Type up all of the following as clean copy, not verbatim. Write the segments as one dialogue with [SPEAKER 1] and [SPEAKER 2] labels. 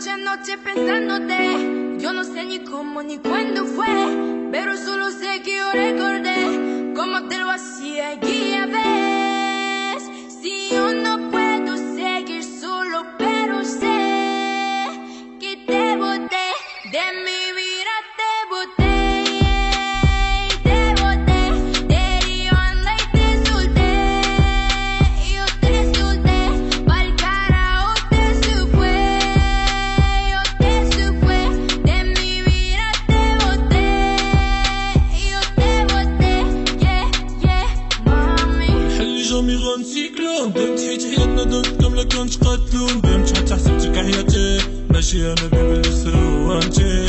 [SPEAKER 1] muchas noches pensándote. Yo no sé ni cómo ni cuándo fue, pero solo sé que yo recordé cómo te lo hacía aquella vez. Si yo no puedo seguir solo, pero sé que te boté de mi vida, te boté.
[SPEAKER 2] دمت حيت حياتنا درت كاملة كنت قاتلون بمت حتى حسبتك حياتي ماشي انا بيبي السرو وانتي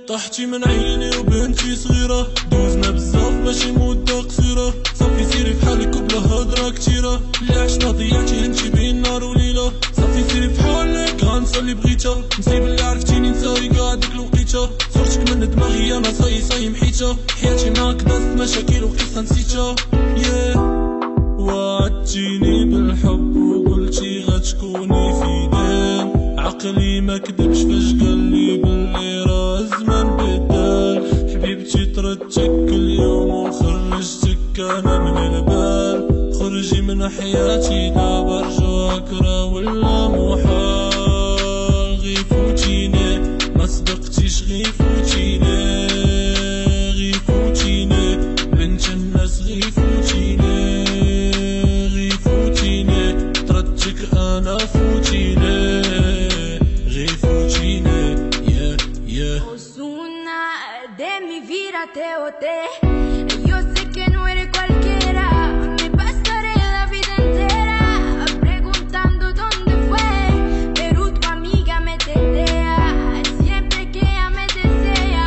[SPEAKER 2] طاحتي من عيني وبنتي صغيرة دوزنا بزاف ماشي مدة قصيرة صافي سيري بحالك وبلا هضرة كتيرة اللي عشنا ضيعتي انتي بين نار وليلة صافي سيري بحالك غنسى اللي بغيتها نسيب اللي عرفتيني نساوي قاع ديك الوقيتة صورتك من دماغي انا صاي محيتها حياتي معاك دازت مشاكل وقصة نسيتها وعدتيني بالحب وقلتي غتكوني فدان عقلي ما كدبش فاش قالي باللي راه الزمان بدال حبيبتي طردتك كل يوم وخرجتك انا من البال خرجي من حياتي دابا رجوك راه ولا محال غي فوتيني ما صدقتيش غي فوتيني غي فوتيني بنت الناس غي فوتيني أنا فوتيني غي فوتيني
[SPEAKER 1] Osuna, de mi vida te boté. Yo sé que no eres cualquiera. Me pasaré la vida entera preguntando dónde fue, pero tu amiga me testea. Siempre que ella me desea,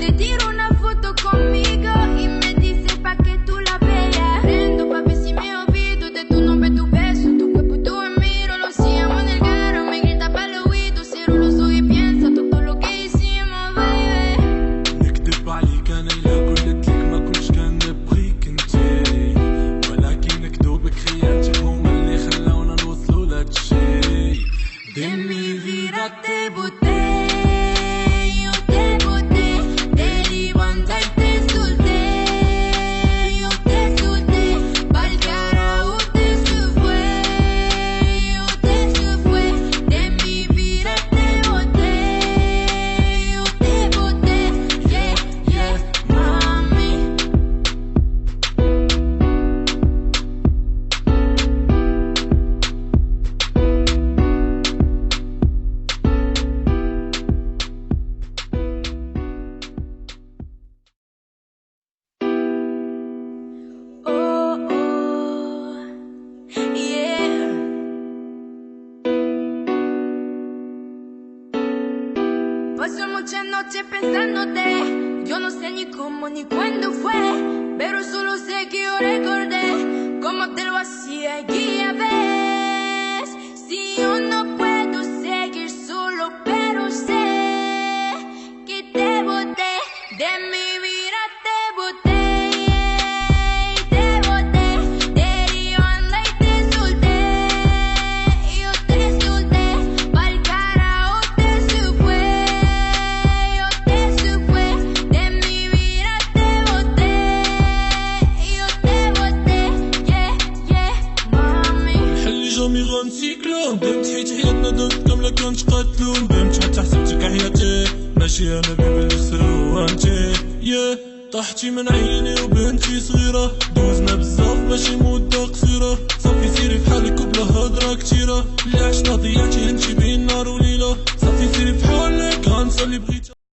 [SPEAKER 1] te tiro una foto conmigo y me dice pa' que tú la veas. Prendo pa' ver si me olvido de tu nombre, tu beso, tu cuerpo y tu miro. Lo hacíamos en el carro, me grita para el oído. Cierro los ojos y pienso todo lo que hicimos, baby.
[SPEAKER 2] نكذب عليك انا الا قلت لك ما كنتش كنبغيك انتي ولكن كذوبك خيانتك هما اللي خلاونا نوصلوا لهادشي
[SPEAKER 1] De mi vida te boté, yo te boté, te di banda y te solté, yo te solté, pa'l carajo te se fue, yo te se fue, de mi vida te boté, yo te boté, yeah, mami. Paso muchas noches pensándote. Yo no sé ni cómo ni cuándo fue, pero solo sé que yo recordé cómo te lo hacía aquella vez. Si yo no puedo seguir solo, pero sé que te boté de mi vida, te boté. Te boté, te di banda y te solté. Yo te solté, pa'l carajo te se fue. Yo te se fue, de mi vida te boté. Yo te boté, yeah, mami.
[SPEAKER 2] الحل جامي غنسيكلون دمت حيت حياتنا درت كاملة كنت قاتلون بمت حتى حسبتك حياتي ماشي انا بيبي السرو وانتي طاحتي من عيني وبنتي صغيرة دوزنا بزاف ماشي مدة قصيرة